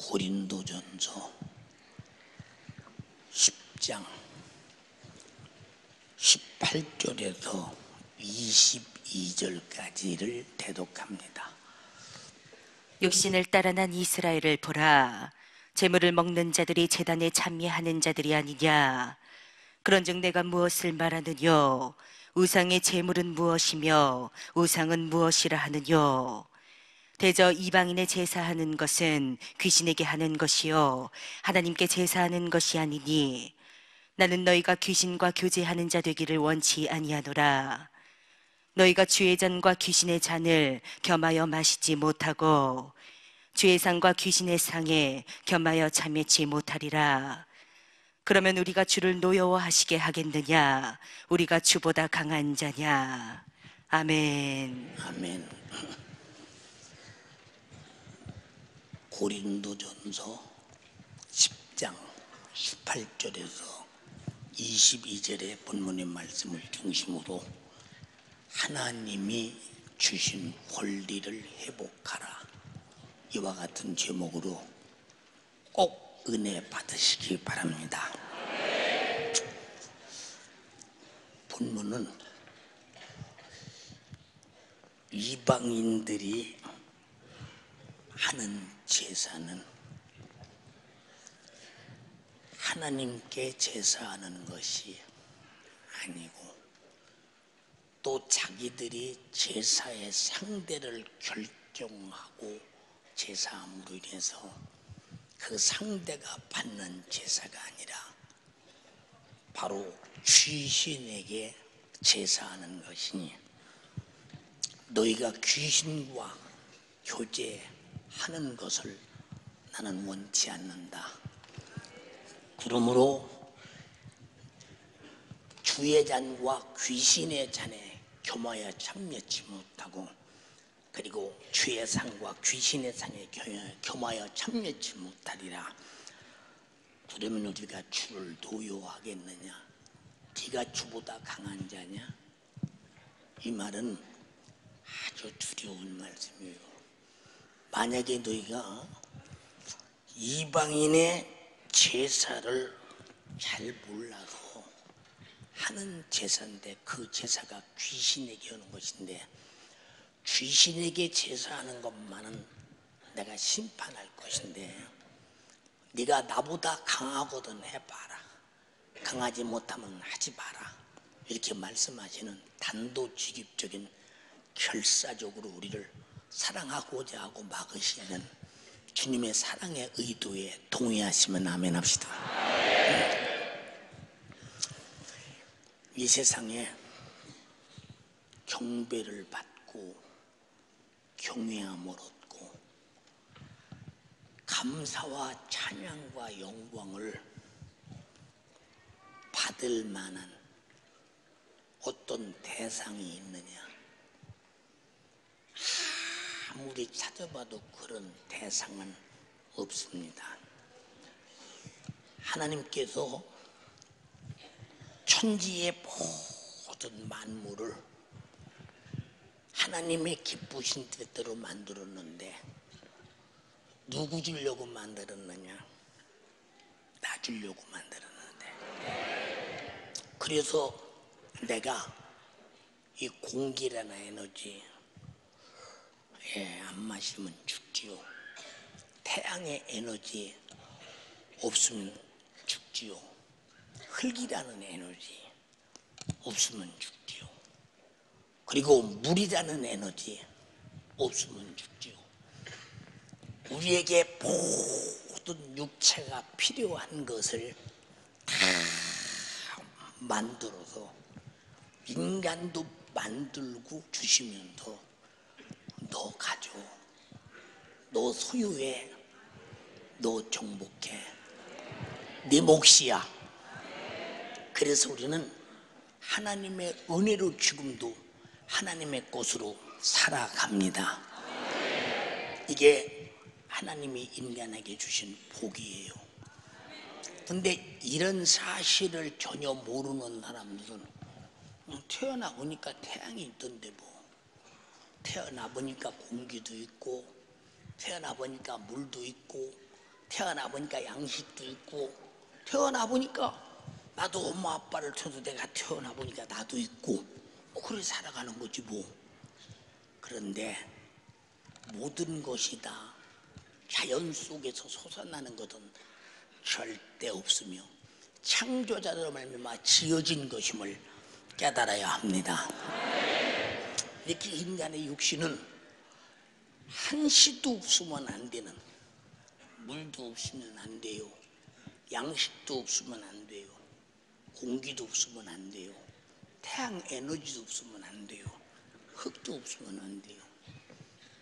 고린도전서 10장 18절에서 22절까지를 대독합니다. 육신을 따라 난 이스라엘을 보라. 제물을 먹는 자들이 제단에 참여하는 자들이 아니냐. 그런즉 내가 무엇을 말하느뇨? 우상의 제물은 무엇이며 우상은 무엇이라 하느뇨? 대저 이방인의 제사하는 것은 귀신에게 하는 것이요 하나님께 제사하는 것이 아니니 나는 너희가 귀신과 교제하는 자 되기를 원치 아니하노라. 너희가 주의 잔과 귀신의 잔을 겸하여 마시지 못하고 주의 상과 귀신의 상에 겸하여 참여치 못하리라. 그러면 우리가 주를 노여워하시게 하겠느냐? 우리가 주보다 강한 자냐? 아멘. 아멘. 고린도전서 10장 18절에서 22절의 본문의 말씀을 중심으로 하나님이 주신 권리를 회복하라, 이와 같은 제목으로 꼭 은혜 받으시기 바랍니다. 본문은 이방인들이 하는 제사는 하나님께 제사하는 것이 아니고 또 자기들이 제사의 상대를 결정하고 제사함으로 인해서 그 상대가 받는 제사가 아니라 바로 귀신에게 제사하는 것이니 너희가 귀신과 교제하는 것을 나는 원치 않는다. 그러므로 주의 잔과 귀신의 잔에 겸하여 참여치 못하고 그리고 주의 상과 귀신의 상에 겸하여 참여치 못하리라. 그러면 우리가 주를 노여하겠느냐? 네가 주보다 강한 자냐? 이 말은 아주 두려운 말씀이에요. 만약에 너희가 이방인의 제사를 잘 몰라서 하는 제사인데 그 제사가 귀신에게 하는 것인데 귀신에게 제사하는 것만은 내가 심판할 것인데 네가 나보다 강하거든 해봐라. 강하지 못하면 하지 마라. 이렇게 말씀하시는 단도직입적인 결사적으로 우리를 사랑하고자 하고 막으시는 주님의 사랑의 의도에 동의하시면 아멘 합시다. 이 세상에 경배를 받고 경외함을 얻고 감사와 찬양과 영광을 받을 만한 어떤 대상이 있느냐? 아무리 찾아봐도 그런 대상은 없습니다. 하나님께서 천지의 모든 만물을 하나님의 기쁘신 뜻대로 만들었는데 누구 주려고 만들었느냐? 나 주려고 만들었는데 그래서 내가 이 공기라는 에너지 안 마시면 죽지요. 태양의 에너지 없으면 죽지요. 흙이라는 에너지 없으면 죽지요. 그리고 물이라는 에너지 없으면 죽지요. 우리에게 모든 육체가 필요한 것을 다 만들어서 인간도 만들고 주시면서 너 가져, 너 소유해, 너 정복해, 네 몫이야. 그래서 우리는 하나님의 은혜로 지금도 하나님의 것으로 살아갑니다. 이게 하나님이 인간에게 주신 복이에요. 근데 이런 사실을 전혀 모르는 사람들은 태어나 보니까 태양이 있던데 뭐 태어나 보니까 공기도 있고 태어나 보니까 물도 있고 태어나 보니까 양식도 있고, 태어나 보니까 나도 엄마 아빠를 쳐도 내가 태어나 보니까 나도 있고, 뭐 그렇게 살아가는 거지 뭐. 그런데 모든 것이 다 자연 속에서 솟아나는 것은 절대 없으며 창조자로 말미암아 지어진 것임을 깨달아야 합니다. 이렇게 인간의 육신은 한시도 없으면 안 되는, 물도 없으면 안 돼요, 양식도 없으면 안 돼요, 공기도 없으면 안 돼요, 태양 에너지도 없으면 안 돼요, 흙도 없으면 안 돼요.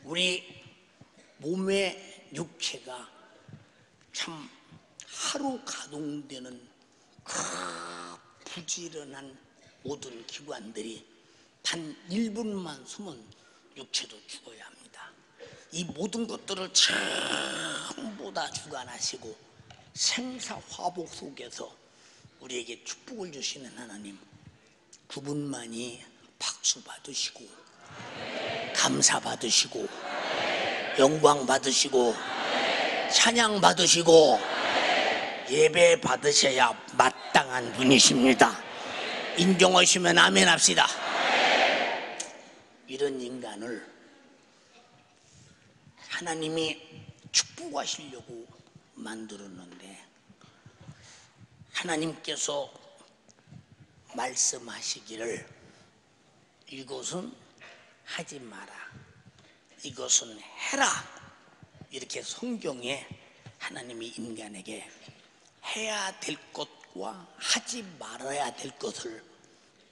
우리 몸의 육체가 참 하루 가동되는 그 부지런한 모든 기관들이 단 1분만 숨은 육체도 죽어야 합니다. 이 모든 것들을 전부 다 주관하시고 생사화복 속에서 우리에게 축복을 주시는 하나님, 그분만이 박수 받으시고 감사 받으시고 영광 받으시고 찬양 받으시고 예배 받으셔야 마땅한 분이십니다. 인정하시면 아멘 합시다. 이런 인간을 하나님이 축복하시려고 만들었는데, 하나님께서 말씀하시기를 이것은 하지 마라, 이것은 해라, 이렇게 성경에 하나님이 인간에게 해야 될 것과 하지 말아야 될 것을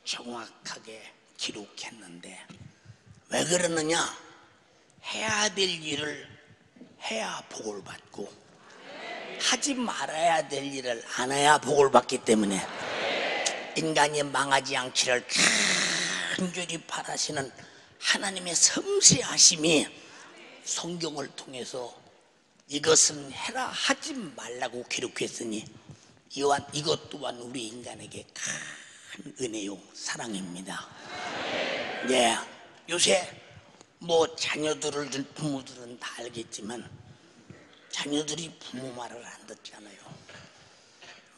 정확하게 기록했는데, 왜 그러느냐? 해야 될 일을 해야 복을 받고 하지 말아야 될 일을 안 해야 복을 받기 때문에 인간이 망하지 않기를 간절히 바라시는 하나님의 섬세하심이 성경을 통해서 이것은 해라 하지 말라고 기록했으니 이것 또한 우리 인간에게 큰 은혜요 사랑입니다. 네, 요새 뭐 자녀들을 둔 부모들은 다 알겠지만 자녀들이 부모 말을 안 듣잖아요.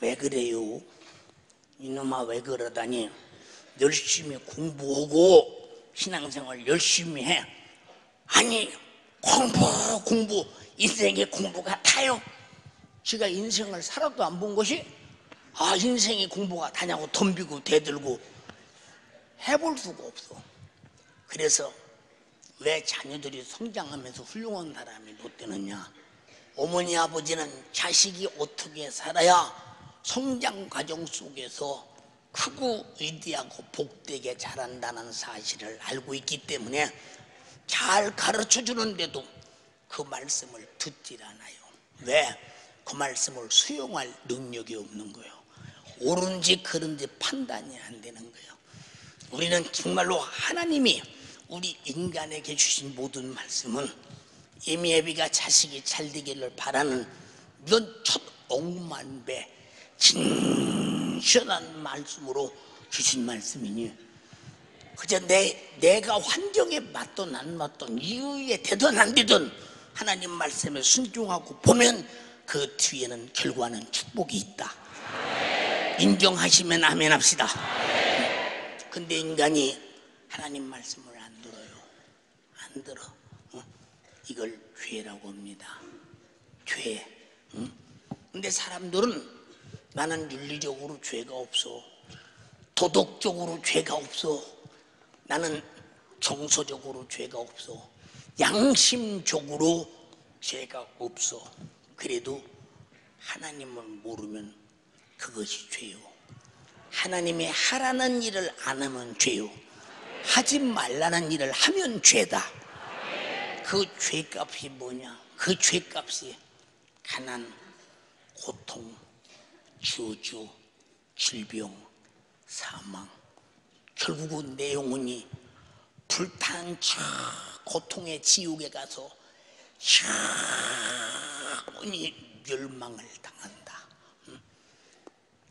왜 그래요? 이놈아 왜 그러다니, 열심히 공부하고 신앙생활 열심히 해. 아니 공부 인생의 공부가 다요? 지가 인생을 살아도 안 본 것이 인생의 공부가 다냐고 덤비고 대들고 해볼 수가 없어. 그래서 왜 자녀들이 성장하면서 훌륭한 사람이 못 되느냐? 어머니 아버지는 자식이 어떻게 살아야 성장 과정 속에서 크고 위대하고 복되게 자란다는 사실을 알고 있기 때문에 잘 가르쳐 주는데도 그 말씀을 듣질 않아요. 왜? 그 말씀을 수용할 능력이 없는 거예요. 옳은지 그른지 판단이 안 되는 거예요. 우리는 정말로 하나님이 우리 인간에게 주신 모든 말씀은 예미예비가 자식이 잘 되기를 바라는 이런 첫 억만배 진실한 말씀으로 주신 말씀이니, 그저 내가 환경에 맞든 안 맞든 이유에 되든 안 되든 하나님 말씀에 순종하고 보면 그 뒤에는 결과는 축복이 있다. 인정하시면 아멘 합시다. 근데 인간이 하나님 말씀을 안 들어요. 안 들어. 이걸 죄라고 합니다. 죄. 근데 사람들은 나는 윤리적으로 죄가 없어, 도덕적으로 죄가 없어, 나는 정서적으로 죄가 없어, 양심적으로 죄가 없어. 그래도 하나님을 모르면 그것이 죄요. 하나님이 하라는 일을 안 하면 죄요. 하지 말라는 일을 하면 죄다. 그 죄값이 뭐냐? 그 죄값이 가난, 고통, 저주, 질병, 사망, 결국은 내 영혼이 불타는 저 고통의 지옥에 가서 영원히 멸망을 당한다.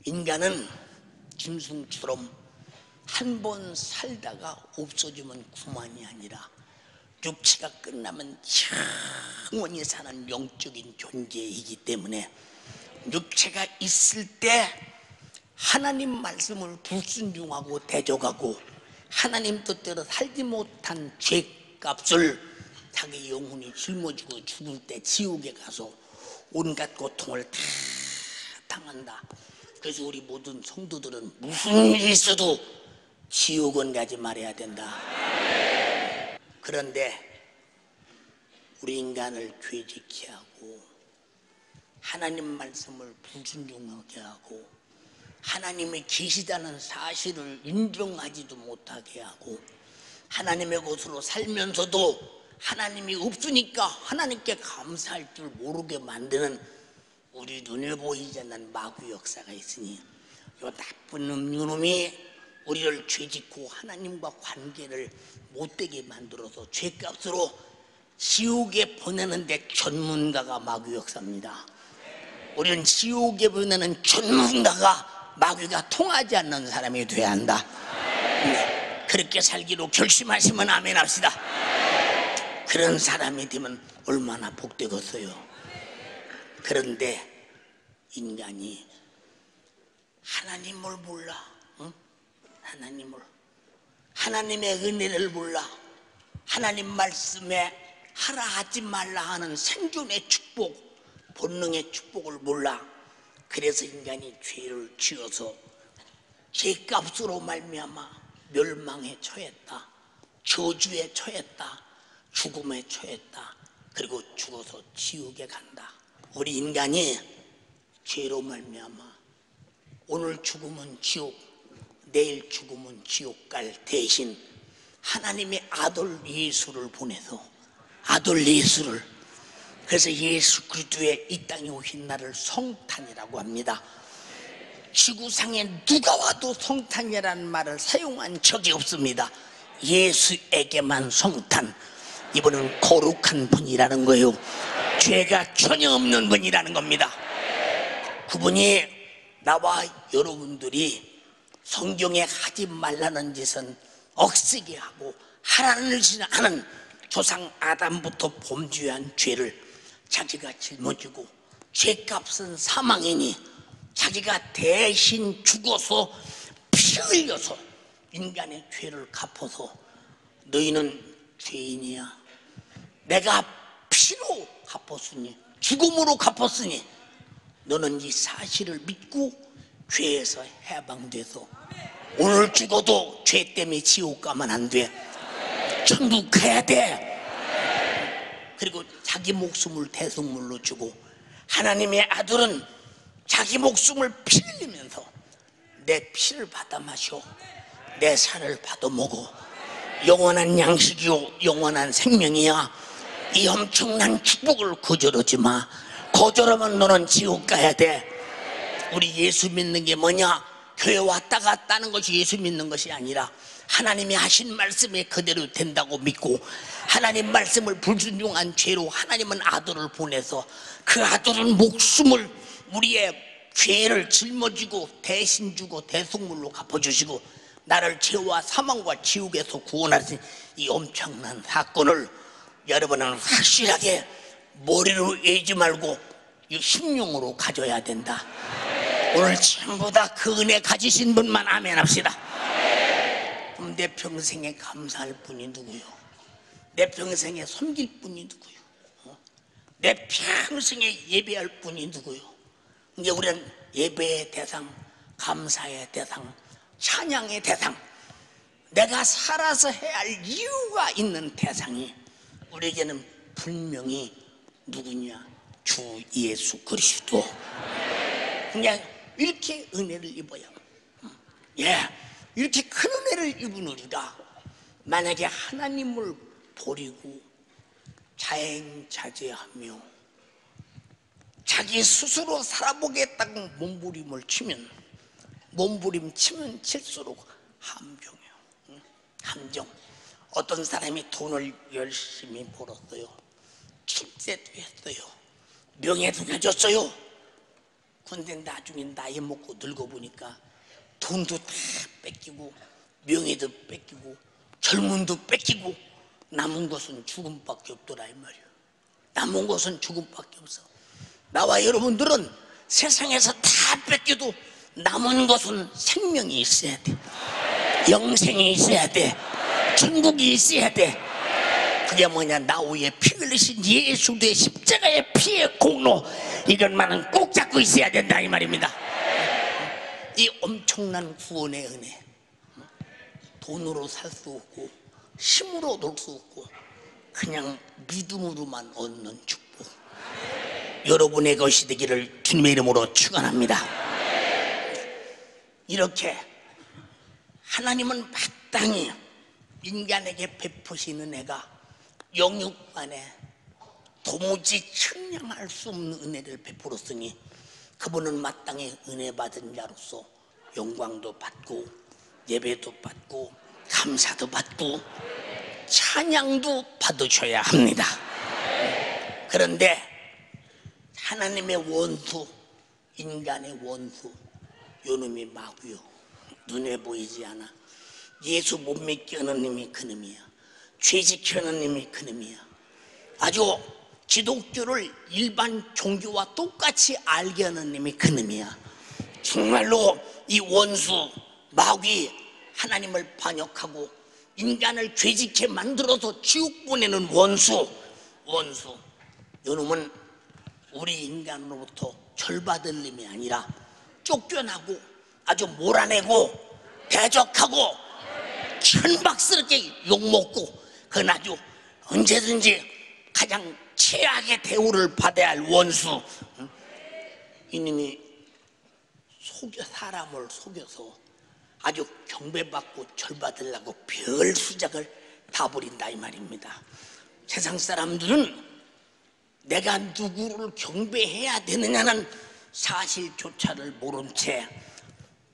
인간은 짐승처럼 한 번 살다가 없어지면 그만이 아니라 육체가 끝나면 영원히 사는 영적인 존재이기 때문에 육체가 있을 때 하나님 말씀을 불순종하고 대적하고 하나님 뜻대로 살지 못한 죄값을 자기 영혼이 짊어지고 죽을 때 지옥에 가서 온갖 고통을 다 당한다. 그래서 우리 모든 성도들은 무슨 일이 있어도 지옥은 가지 말아야 된다. 그런데 우리 인간을 죄짓게 하고 하나님 말씀을 불순종하게 하고 하나님이 계시다는 사실을 인정하지도 못하게 하고 하나님의 것으로 살면서도 하나님이 없으니까 하나님께 감사할 줄 모르게 만드는 우리 눈에 보이지 않는 마귀 역사가 있으니 이 나쁜 놈이 우리를 죄짓고 하나님과 관계를 못되게 만들어서 죄값으로 지옥에 보내는데 전문가가 마귀 역사입니다. 우리는 지옥에 보내는 전문가가 마귀가 통하지 않는 사람이 돼야 한다. 그렇게 살기로 결심하시면 아멘 합시다. 그런 사람이 되면 얼마나 복되겠어요. 그런데 인간이 하나님을 몰라. 응? 하나님의 은혜를 몰라. 하나님 말씀에 하라 하지 말라 하는 생존의 축복, 본능의 축복을 몰라. 그래서 인간이 죄를 지어서 죄값으로 말미암아 멸망에 처했다. 저주에 처했다. 죽음에 처했다. 그리고 죽어서 지옥에 간다. 우리 인간이 죄로 말미암아 오늘 죽으면 지옥, 내일 죽으면 지옥 갈 대신 하나님의 아들 예수를 보내서 아들 예수를, 그래서 예수 그리스도의 이 땅에 오신 날을 성탄이라고 합니다. 지구상에 누가 와도 성탄이라는 말을 사용한 적이 없습니다. 예수에게만 성탄. 이분은 거룩한 분이라는 거예요. 죄가 전혀 없는 분이라는 겁니다. 그분이 나와 여러분들이 성경에 하지 말라는 짓은 억세게 하고 하라는 짓을 하는 조상 아담부터 범죄한 죄를 자기가 짊어지고 죄값은 사망이니 자기가 대신 죽어서 피 흘려서 인간의 죄를 갚아서 너희는 죄인이야. 내가 피로 갚았으니 죽음으로 갚았으니 너는 이 사실을 믿고 죄에서 해방돼서 오늘 죽어도 죄 때문에 지옥 가면 안 돼. 천국 가야 돼. 그리고 자기 목숨을 대속물로 주고 하나님의 아들은 자기 목숨을 피 흘리면서 내 피를 받아 마셔, 내 살을 받아 먹어. 영원한 양식이요 영원한 생명이야. 이 엄청난 축복을 거절하지 마. 거절하면 너는 지옥 가야 돼. 우리 예수 믿는 게 뭐냐? 교회 왔다 갔다 하는 것이 예수 믿는 것이 아니라 하나님이 하신 말씀에 그대로 된다고 믿고 하나님 말씀을 불순종한 죄로 하나님은 아들을 보내서 그 아들은 목숨을 우리의 죄를 짊어지고 대신 주고 대속물로 갚아주시고 나를 죄와 사망과 지옥에서 구원하신 이 엄청난 사건을 여러분은 확실하게 머리로 외지 말고 이 심령으로 가져야 된다. 오늘 전부 다 그 은혜 가지신 분만 아멘 합시다. 그럼 내 평생에 감사할 분이 누구요? 내 평생에 섬길 분이 누구요? 내 평생에 예배할 분이 누구요? 이제 우리는 예배의 대상, 감사의 대상, 찬양의 대상, 내가 살아서 해야 할 이유가 있는 대상이 우리에게는 분명히 누구냐? 주 예수 그리스도. 그냥 이렇게 은혜를 입어야, 이렇게 큰 은혜를 입은 우리가 만약에 하나님을 버리고 자행자제하며 자기 스스로 살아보겠다고 몸부림을 치면 몸부림 치면 칠수록 함정이에요. 함정. 어떤 사람이 돈을 열심히 벌었어요. 출세도 했어요. 명예도 가졌어요. 근데 나중에 나이 먹고 늙어 보니까 돈도 다 뺏기고 명예도 뺏기고 젊음도 뺏기고 남은 것은 죽음밖에 없더라 이 말이야. 남은 것은 죽음밖에 없어. 나와 여러분들은 세상에서 다 뺏겨도 남은 것은 생명이 있어야 돼. 영생이 있어야 돼. 천국이 있어야 돼. 그게 뭐냐? 나 위에 피 흘리신 예수의 십자가의 피의 공로, 이것만은 꼭 잡고 있어야 된다 이 말입니다. 이 엄청난 구원의 은혜, 돈으로 살 수 없고 힘으로 얻을 수 없고 그냥 믿음으로만 얻는 축복, 여러분의 것이 되기를 주님의 이름으로 축원합니다. 이렇게 하나님은 마땅히 인간에게 베푸시는 은혜가 영육 안에 도무지 측량할 수 없는 은혜를 베풀었으니 그분은 마땅히 은혜 받은 자로서 영광도 받고 예배도 받고 감사도 받고 찬양도 받으셔야 합니다. 그런데 하나님의 원수, 인간의 원수, 요놈이 마귀요, 눈에 보이지 않아. 예수 못 믿게 하는 놈이 그놈이야. 죄짓게 하는 놈이 그놈이야. 아주 기독교를 일반 종교와 똑같이 알게 하는 놈이 그놈이야. 정말로 이 원수 마귀, 하나님을 반역하고 인간을 죄짓게 만들어서 지옥 보내는 원수, 요놈은 우리 인간으로부터 절받을 놈이 아니라 쫓겨나고 아주 몰아내고 대적하고 천박스럽게 욕먹고, 그건 아주 언제든지 가장 최악의 대우를 받아야 할 원수. 이놈이 사람을 속여서 아주 경배받고 절받으려고 별 수작을 다 부린다 이 말입니다. 세상 사람들은 내가 누구를 경배해야 되느냐는 사실조차를 모른 채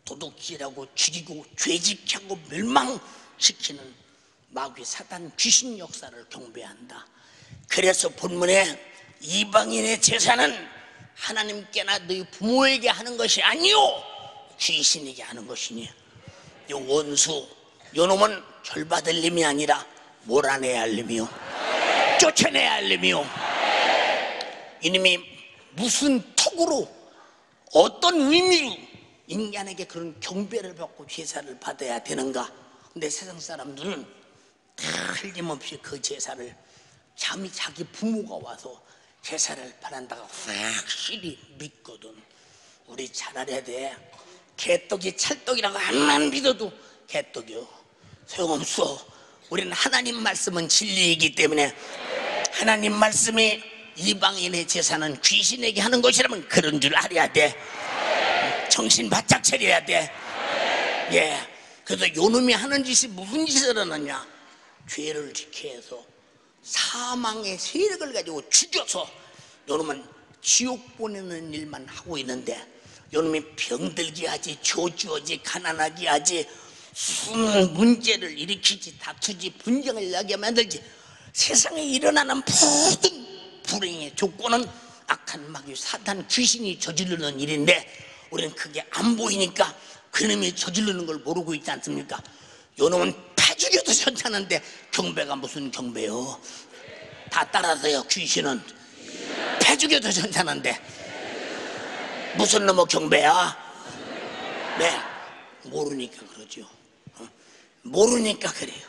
도둑질하고 죽이고 죄짓게 하고 멸망시키는 마귀 사단 귀신 역사를 경배한다. 그래서 본문에 이방인의 제사는 하나님께나 너희 부모에게 하는 것이 아니요 귀신에게 하는 것이니, 이 원수 요놈은 절받을 놈이 아니라 몰아내야 할 놈이요, 쫓아내야 할 놈이요. 이놈이 무슨 턱으로 어떤 의미로 인간에게 그런 경배를 받고 제사를 받아야 되는가? 근데 세상 사람들은 틀림없이 그 제사를 자기 부모가 와서 제사를 바란다가 확실히 믿거든. 우리 잘 알아야 돼. 개떡이 찰떡이라고 암만 믿어도 개떡이요, 소용없어. 우리는 하나님 말씀은 진리이기 때문에, 하나님 말씀이 이방인의 제사는 귀신에게 하는 것이라면 그런 줄 알아야 돼. 정신 바짝 차려야 돼. 예. 그래서 요놈이 하는 짓이 무슨 짓을 하느냐? 죄를 지켜 해서 사망의 세력을 가지고 죽여서 요놈은 지옥 보내는 일만 하고 있는데, 요놈이 병들게 하지, 저주하지, 가난하게 하지, 수많은 문제를 일으키지, 다투지, 분쟁을 나게 만들지. 세상에 일어나는 모든 불행의 조건은 악한 마귀 사탄 귀신이 저지르는 일인데, 우리는 그게 안 보이니까 그놈이 저지르는 걸 모르고 있지 않습니까? 요놈은 파 죽여도 괜찮은데 경배가 무슨 경배요? 다 따라서요. 귀신은 파 죽여도 괜찮은데 무슨 놈의 경배야? 네, 모르니까 그러죠. 모르니까 그래요.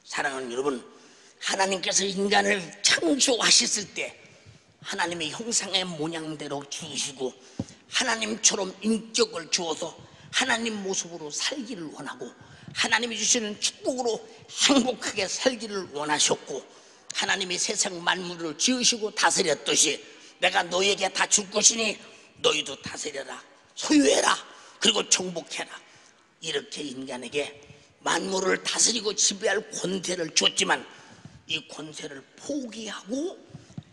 사랑하는 여러분, 하나님께서 인간을 창조하셨을 때 하나님의 형상의 모양대로 주시고 하나님처럼 인격을 주어서 하나님 모습으로 살기를 원하고, 하나님이 주시는 축복으로 행복하게 살기를 원하셨고, 하나님이 세상 만물을 지으시고 다스렸듯이 내가 너희에게 다 줄 것이니 너희도 다스려라, 소유해라, 그리고 정복해라. 이렇게 인간에게 만물을 다스리고 지배할 권세를 줬지만 이 권세를 포기하고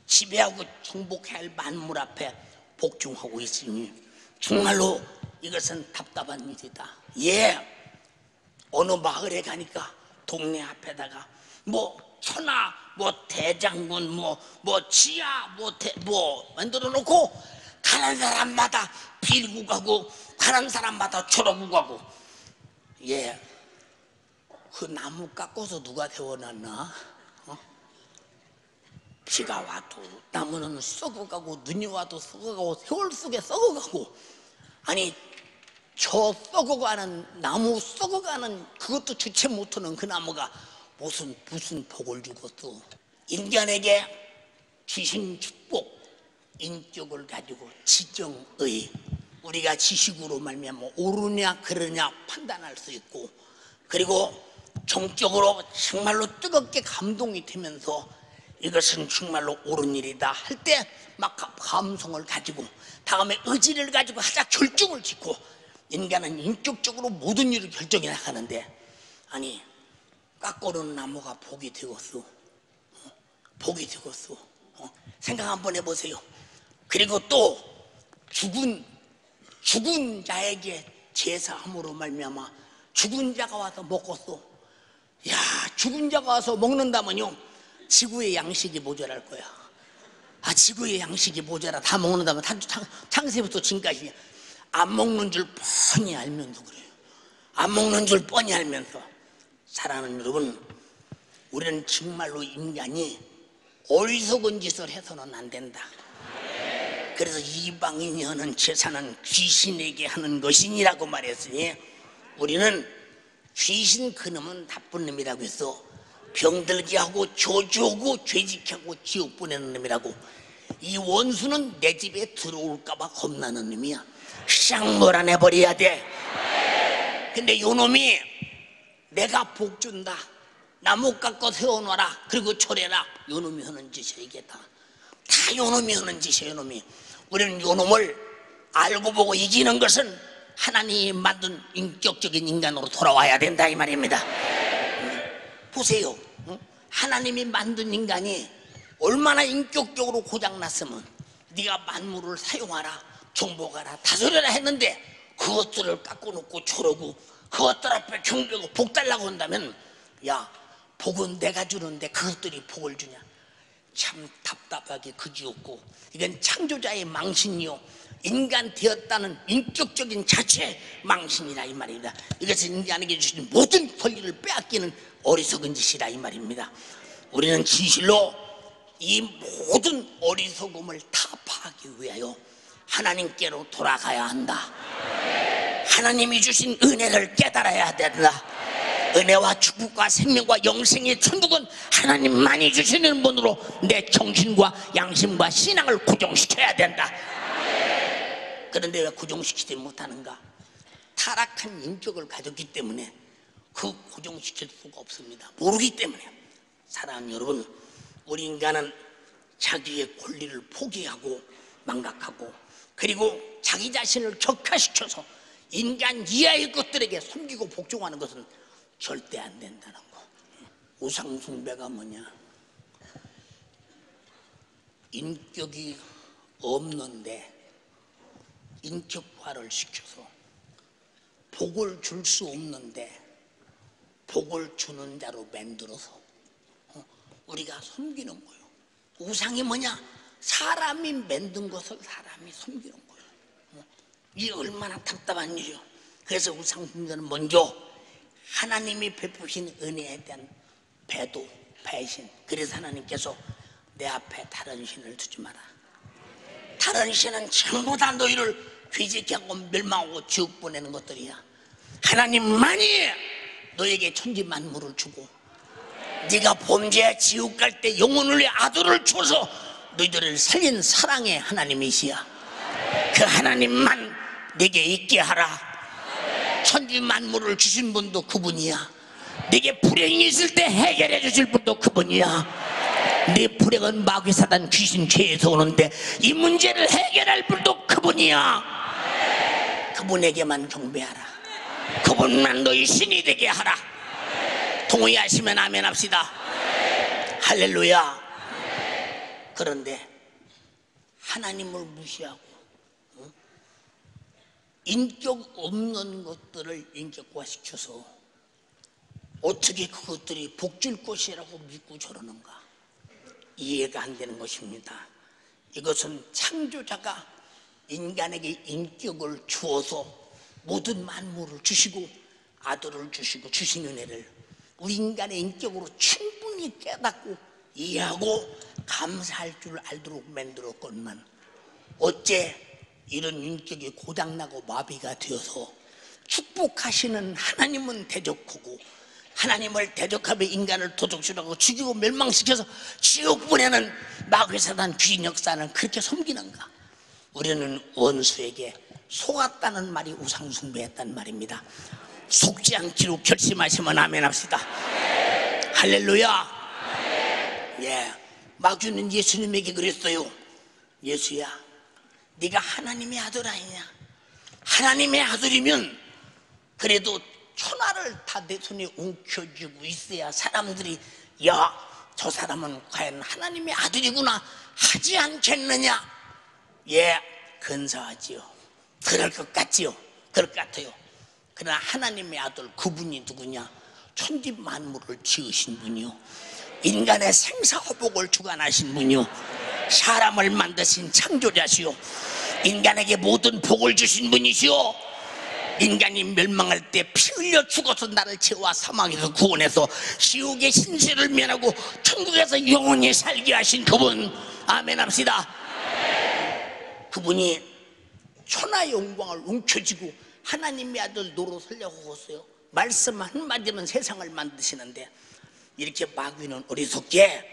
지배하고 정복해야 할 만물 앞에 복종하고 있으니 정말로 이것은 답답한 일이다. 예, 어느 마을에 가니까 동네 앞에다가 뭐 천하, 뭐 대장군, 뭐 지하, 뭐 만들어 놓고 가는 사람마다 빌고 가고 가는 사람마다 졸업고 가고. 예, 그 나무 깎아서 누가 세워놨나? 비가 와도 나무는 썩어가고 눈이 와도 썩어가고 세월 속에 썩어가고 아니 저 썩어가는 나무 썩어가는 그것도 주체 못하는 그 나무가 무슨 복을 주겠어. 인간에게 귀신 축복 인격을 가지고 지정의 우리가 지식으로 말미암아 옳으냐 그러냐 판단할 수 있고 그리고 정적으로 정말로 뜨겁게 감동이 되면서 이것은 정말로 옳은 일이다 할 때 막 감성을 가지고 다음에 의지를 가지고 하자 결정을 짓고 인간은 인격적으로 모든 일을 결정해 나가는데 아니 깎아놓은 나무가 복이 되겠어. 복이 되겠어. 생각 한번 해보세요. 그리고 또 죽은 자에게 제사함으로 말미암아 죽은 자가 와서 먹었어. 야, 죽은 자가 와서 먹는다면요 지구의 양식이 모자랄 거야. 아, 지구의 양식이 모자라. 다 먹는다면 창세부터 지금까지 안 먹는 줄 뻔히 알면서 그래요. 안 먹는 줄 뻔히 알면서. 사랑하는 여러분, 우리는 정말로 인간이 어리석은 짓을 해서는 안 된다. 그래서 이방인이 하는 제사는 귀신에게 하는 것이니라고 말했으니 우리는 귀신 그놈은 나쁜 놈이라고 해서 병들게 하고 저주하고 죄짓게 하고 지옥 보내는 놈이라고. 이 원수는 내 집에 들어올까 봐 겁나는 놈이야. 싹 몰아내버려야 돼. 근데 요 놈이 내가 복 준다 나무 깎아 세워놔라 그리고 철해라 요 놈이 하는 짓이야. 이게 다 요 놈이 하는 짓이야. 요 놈이. 우리는 요 놈을 알고 보고 이기는 것은 하나님이 만든 인격적인 인간으로 돌아와야 된다 이 말입니다. 보세요. 하나님이 만든 인간이 얼마나 인격적으로 고장났으면 네가 만물을 사용하라 정복하라 다스려라 했는데 그것들을 깎아놓고 저러고 그것들 앞에 경배하고 복 달라고 한다면 야 복은 내가 주는데 그것들이 복을 주냐. 참 답답하게 그지없고 이건 창조자의 망신이요 인간 되었다는 인격적인 자체의 망신이라 이 말입니다. 이것은 인간에게 주신 모든 권리를 빼앗기는 어리석은 짓이라 이 말입니다. 우리는 진실로 이 모든 어리석음을 타파하기 위하여 하나님께로 돌아가야 한다. 하나님이 주신 은혜를 깨달아야 된다. 은혜와 축복과 생명과 영생의 천국은 하나님만이 주시는 분으로 내 정신과 양심과 신앙을 고정시켜야 된다. 그런데 왜 고정시키지 못하는가? 타락한 인격을 가졌기 때문에 그 고정시킬 수가 없습니다. 모르기 때문에. 사랑하는 여러분, 우리 인간은 자기의 권리를 포기하고 망각하고 그리고 자기 자신을 격화시켜서 인간 이하의 것들에게 섬기고 복종하는 것은 절대 안 된다는 거. 우상숭배가 뭐냐? 인격이 없는데 인격화를 시켜서 복을 줄 수 없는데 복을 주는 자로 만들어서 우리가 섬기는 거예요. 우상이 뭐냐? 사람이 만든 것을 사람이 섬기는 거예요. 이게 얼마나 답답한 일이요. 그래서 우상숭배는 먼저 하나님이 베푸신 은혜에 대한 배도 배신. 그래서 하나님께서 내 앞에 다른 신을 두지 마라. 다른 신은 전부 다 너희를 괴직케 하고 멸망하고 지옥 보내는 것들이야. 하나님만이 너에게 천지 만물을 주고 네가 범죄 지옥 갈 때 영혼을 위해 아들을 줘서 너희들을 살린 사랑의 하나님이시야. 그 하나님만 내게 있게 하라. 천지 만물을 주신 분도 그분이야. 네게 불행이 있을 때 해결해 주실 분도 그분이야. 네 불행은 마귀 사단 귀신 죄에서 오는데 이 문제를 해결할 분도 그분이야. 그분에게만 경배하라. 그분만 너희 신이 되게 하라. 동의하시면 아멘 합시다. 할렐루야. 그런데 하나님을 무시하고 인격 없는 것들을 인격화시켜서 어떻게 그것들이 복줄 것이라고 믿고 저러는가? 이해가 안 되는 것입니다. 이것은 창조자가 인간에게 인격을 주어서 모든 만물을 주시고 아들을 주시고 주신 은혜를 우리 인간의 인격으로 충분히 깨닫고 이해하고 감사할 줄 알도록 만들었건만 어째 이런 인격이 고장나고 마비가 되어서 축복하시는 하나님은 대적하고 하나님을 대적하며 인간을 도둑질하고 죽이고 멸망시켜서 지옥 보내는 마귀 사단 귀신 역사는 그렇게 섬기는가? 우리는 원수에게 속았다는 말이 우상숭배했단 말입니다. 속지 않기로 결심하시면 아멘 합시다. 할렐루야. 예, 마귀는 예수님에게 그랬어요. 예수야, 네가 하나님의 아들 아니냐? 하나님의 아들이면 그래도 천하를 다 내 손에 움켜쥐고 있어야 사람들이 야, 저 사람은 과연 하나님의 아들이구나 하지 않겠느냐? 예, 근사하지요. 그럴 것 같지요. 그럴 것 같아요. 그러나 하나님의 아들 그분이 누구냐? 천지 만물을 지으신 분이요, 인간의 생사화복을 주관하신 분이요, 사람을 만드신 창조자시요, 인간에게 모든 복을 주신 분이시요, 인간이 멸망할 때 피 흘려 죽어서 나를 죄와 사망에서 구원해서 지옥의 신세를 면하고 천국에서 영원히 살게 하신 그분, 아멘 합시다. 그분이 천하의 영광을 움켜쥐고 하나님의 아들 노릇하려고 했어요. 말씀 한마디면 세상을 만드시는데 이렇게 마귀는 어리석게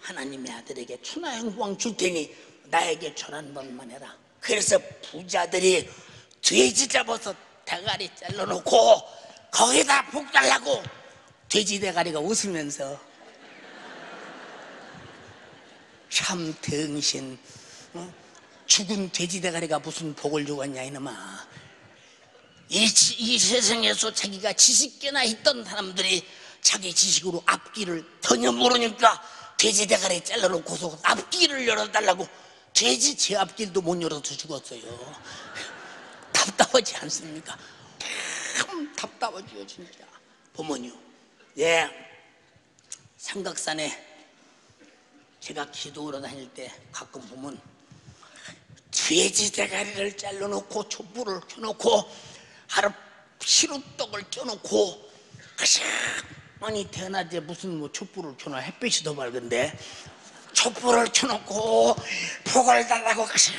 하나님의 아들에게 천하의 영광 줄 테니 나에게 절 한 번만 해라. 그래서 부자들이 돼지 잡아서 대가리 잘라놓고 거기다 복 달라고 돼지 대가리가 웃으면서 참 등신, 죽은 돼지 대가리가 무슨 복을 주겠냐 이놈아. 이 세상에서 자기가 지식계나 있던 사람들이 자기 지식으로 앞길을 전혀 모르니까 돼지 대가리 잘라놓고서 앞길을 열어달라고 돼지 제 앞길도 못 열어서 죽었어요. 답답하지 않습니까? 참 답답하지요 진짜. 보면요, 예, 삼각산에 제가 기도하러 다닐 때 가끔 보면 돼지 대가리를 잘라놓고 촛불을 켜놓고 하루 시루떡을 쪄놓고 가시만이 대낮에 무슨 뭐 촛불을 켜놔, 햇빛이 더 밝은데 촛불을 켜놓고 복을 달라고 가시만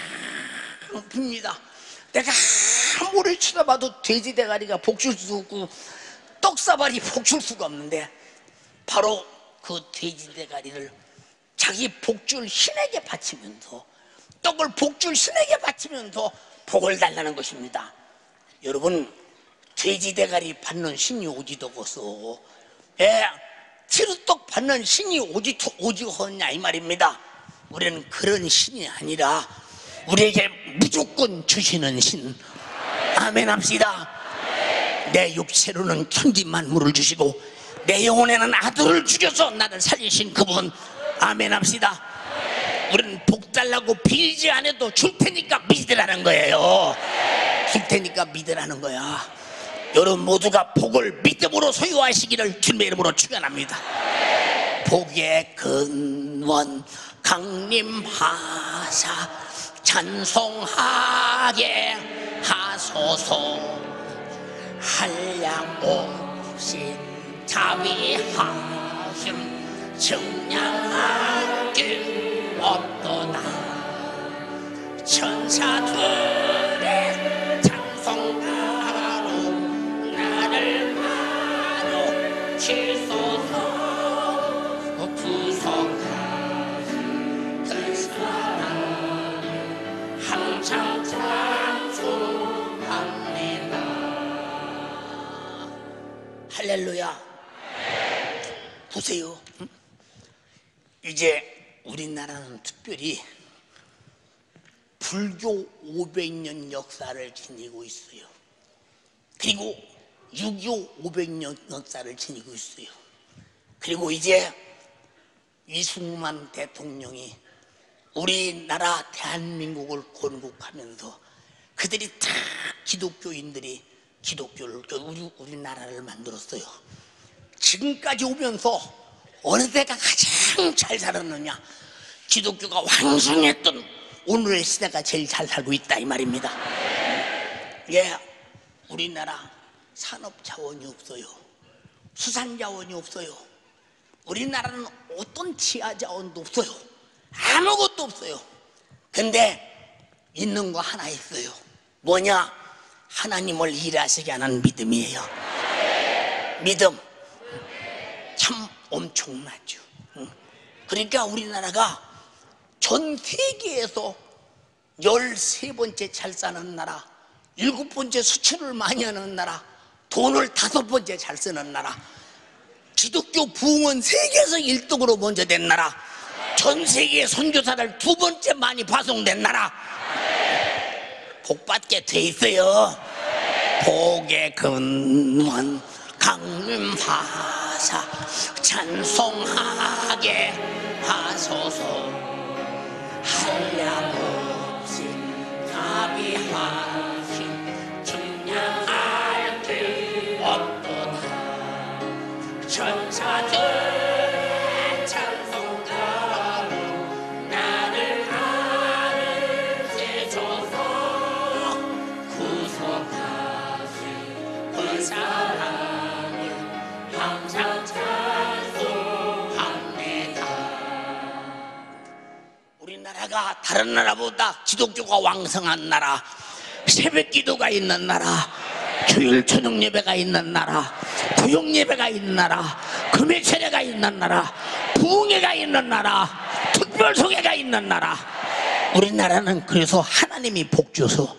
빕니다. 내가 아무리 쳐다봐도 돼지 대가리가 복줄 수 없고 떡사발이 복줄 수가 없는데 바로 그 돼지 대가리를 자기 복줄 신에게 바치면서 떡을 복줄 신에게 바치면서 복을 달라는 것입니다. 여러분, 돼지 대가리 받는 신이 오지도고서 예, 치루떡 받는 신이 오지허냐 이 말입니다. 우리는 그런 신이 아니라 우리에게 무조건 주시는 신, 아멘 합시다. 내 육체로는 천지 만물을 주시고 내 영혼에는 아들을 주셔서 나를 살리신 그분, 아멘 합시다. 우리는 복 달라고 빌지 않아도 줄 테니까 믿으라는 거예요. 줄 테니까 믿으라는 거야. 여러분 모두가 복을 믿음으로 소유하시기를 주님의 이름으로 축원합니다. 복의 근원 강림하사 찬송하게 하소서. 한량 없이 자비하심 증량할 길 없도다. 천사들의 찬송가로 나를 바로 치소서. 구속하신 그 사랑 항상 찬송합니다. 할렐루야. 보세요, 이제 우리나라는 특별히 불교 500년 역사를 지니고 있어요. 그리고 6.25 500년 역사를 지니고 있어요. 그리고 이제 이승만 대통령이 우리나라 대한민국을 건국하면서 그들이 다 기독교인들이 기독교를 우리나라를 만들었어요. 지금까지 오면서 어느 때가 가장 잘 살았느냐? 기독교가 왕성했던 오늘의 시대가 제일 잘 살고 있다 이 말입니다. 예, 우리나라 산업 자원이 없어요. 수산 자원이 없어요. 우리나라는 어떤 치아 자원도 없어요. 아무것도 없어요. 근데 있는 거 하나 있어요. 뭐냐? 하나님을 일하시게 하는 믿음이에요. 믿음 참 엄청나죠. 그러니까 우리나라가 전 세계에서 13번째 잘 사는 나라, 7번째 수출을 많이 하는 나라, 돈을 5번째 잘 쓰는 나라, 기독교 부흥은 세계에서 1등으로 먼저 된 나라, 전 세계에 선교사를 2번째 많이 파송된 나라, 복받게 돼 있어요. 복의 근원 강림하사 찬송하게 하소서. 한량없이 자비하신 증량할 길 없도다. 천사들의 찬송가로 나를 가르치소서. 구속하신 그 사랑을 항상 찬송합니다. 우리나라가 다른 나라보다 기독교가 왕성한 나라, 새벽 기도가 있는 나라, 주일 저녁 예배가 있는 나라, 구역 예배가 있는 나라, 금요 세례가 있는 나라, 부흥회가 있는 나라, 특별 소개가 있는 나라. 우리나라는 그래서 하나님이 복 줘서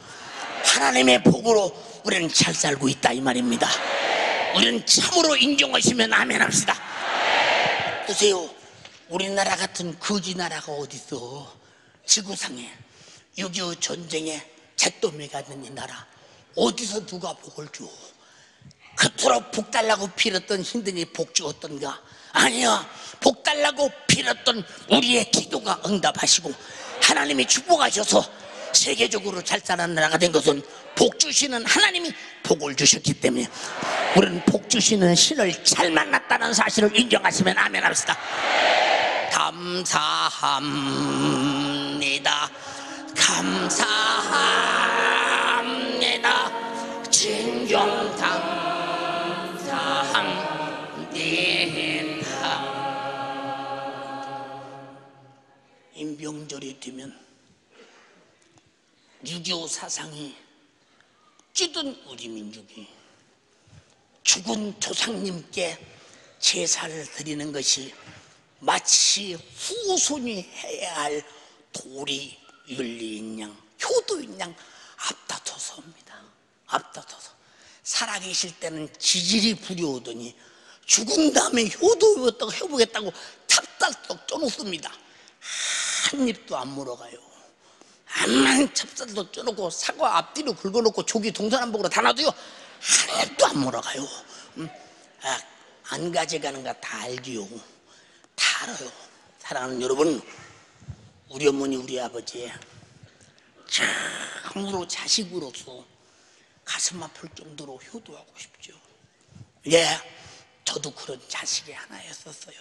하나님의 복으로 우리는 잘 살고 있다 이 말입니다. 우리는 참으로 인정하시면 아멘 합시다. 보세요, 우리나라 같은 거지 나라가 어딨어. 지구상에 6.25 전쟁에 잿더미가 된 이 나라 어디서 누가 복을 줘? 그토록 복 달라고 빌었던 힘든이 복 주었던가? 아니야. 복 달라고 빌었던 우리의 기도가 응답하시고 하나님이 축복하셔서 세계적으로 잘 사는 나라가 된 것은 복 주시는 하나님이 복을 주셨기 때문에 우리는 복 주시는 신을 잘 만났다는 사실을 인정하시면 아멘 합시다. 감사합니다. 감사합니다. 진정 감사합니다. 이 명절이 되면 6.25 사상이 찌든 우리 민족이 죽은 조상님께 제사를 드리는 것이 마치 후손이 해야 할 도리, 윤리인 양, 효도인 양 앞다퉈서입니다. 앞다퉈서 살아계실 때는 지질이 부려오더니 죽은 다음에 효도했다고 해보겠다고 찹쌀떡 쪄놓습니다. 한 입도 안 물어가요. 암만 찹쌀떡 쪄놓고 사과 앞뒤로 긁어놓고 조기 동서남북으로 다 놔도요 한 입도 안 물어가요. 안 가져가는가 다 알지요. 다 알아요. 사랑하는 여러분, 우리 어머니 우리 아버지 참으로 자식으로서 가슴 아플 정도로 효도하고 싶죠. 예, 저도 그런 자식이 하나였었어요.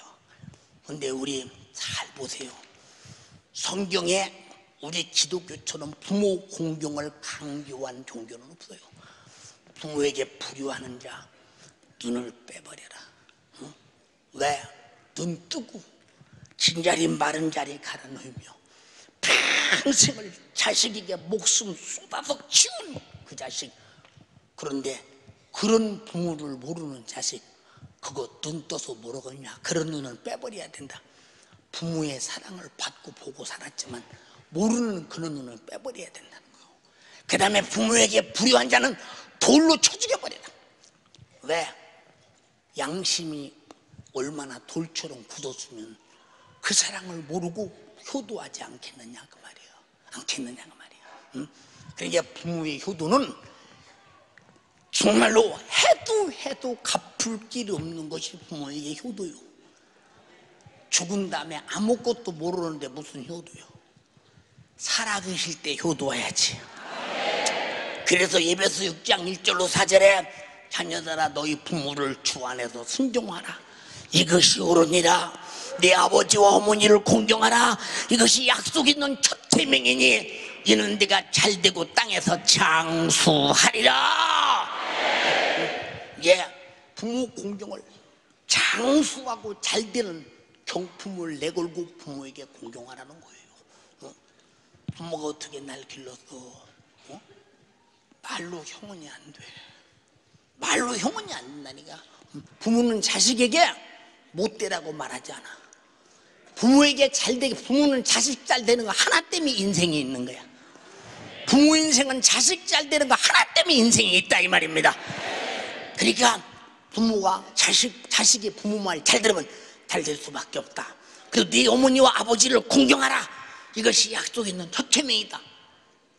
근데 우리 잘 보세요. 성경에 우리 기독교처럼 부모 공경을 강조한 종교는 없어요. 부모에게 불효하는 자 눈을 빼버려라. 응? 왜? 눈 뜨고 진 자리 마른 자리 갈아놓으며 평생을 자식에게 목숨 쏟아서 키운 그 자식. 그런데 그런 부모를 모르는 자식, 그거 눈 떠서 모르겠냐? 그런 눈을 빼버려야 된다. 부모의 사랑을 받고 보고 살았지만 모르는 그런 눈을 빼버려야 된다는 거예요. 그 다음에 부모에게 불효한 자는 돌로 쳐 죽여버려라. 왜? 양심이 얼마나 돌처럼 굳었으면 그 사랑을 모르고 효도하지 않겠느냐 그 말이에요. 않겠느냐 그 말이에요. 응? 그러니까 부모의 효도는 정말로 해도 갚을 길이 없는 것이 부모에게 효도요. 죽은 다음에 아무것도 모르는데 무슨 효도요? 살아계실 때 효도해야지. 그래서 에베소 6장 1절로 4절에 자녀들아 너희 부모를 주 안에서 순종하라. 이것이 옳으니라. 네 아버지와 어머니를 공경하라. 이것이 약속 있는 첫 계명이니 이는 네가 잘되고 땅에서 장수하리라. 예, 부모 공경을 장수하고 잘 되는 경품을 내걸고 부모에게 공경하라는 거예요. 부모가 어떻게 날 길렀어? 말로 형언이 안 돼. 말로 형언이 안 된다니까. 부모는 자식에게 못되라고 말하지 않아. 부모에게 잘 되게, 부모는 자식 잘 되는 거 하나 때문에 인생이 있는 거야. 부모 인생은 자식 잘 되는 거 하나 때문에 인생이 있다 이 말입니다. 그러니까 부모가 자식이 부모 말 잘 들으면 잘 될 수밖에 없다. 그리고 네 어머니와 아버지를 공경하라. 이것이 약속 있는 첫 계명이다.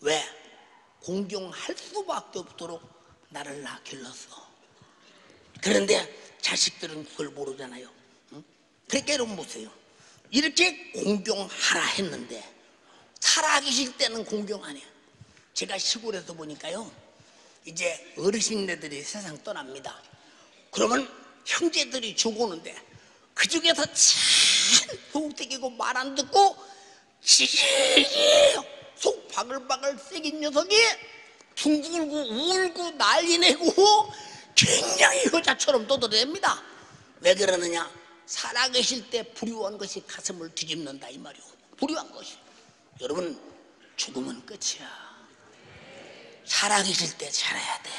왜? 공경할 수밖에 없도록 나를 낳아 길렀어. 그런데 자식들은 그걸 모르잖아요. 그러니까 여러분 보세요. 이렇게 공경하라 했는데 살아계실 때는 공경 안 해요. 제가 시골에서 보니까요, 이제 어르신네들이 세상 떠납니다. 그러면 형제들이 죽었는데 그 중에서 참 소극적이고 말 안 듣고 속 바글바글 새긴 녀석이 둥글고 울고 난리 내고 굉장히 여자처럼 떠들어댑니다. 왜 그러느냐? 살아계실 때 불효한 것이 가슴을 뒤집는다 이 말이오. 불효한 것이. 여러분, 죽으면 끝이야. 살아계실 때 잘해야 돼요.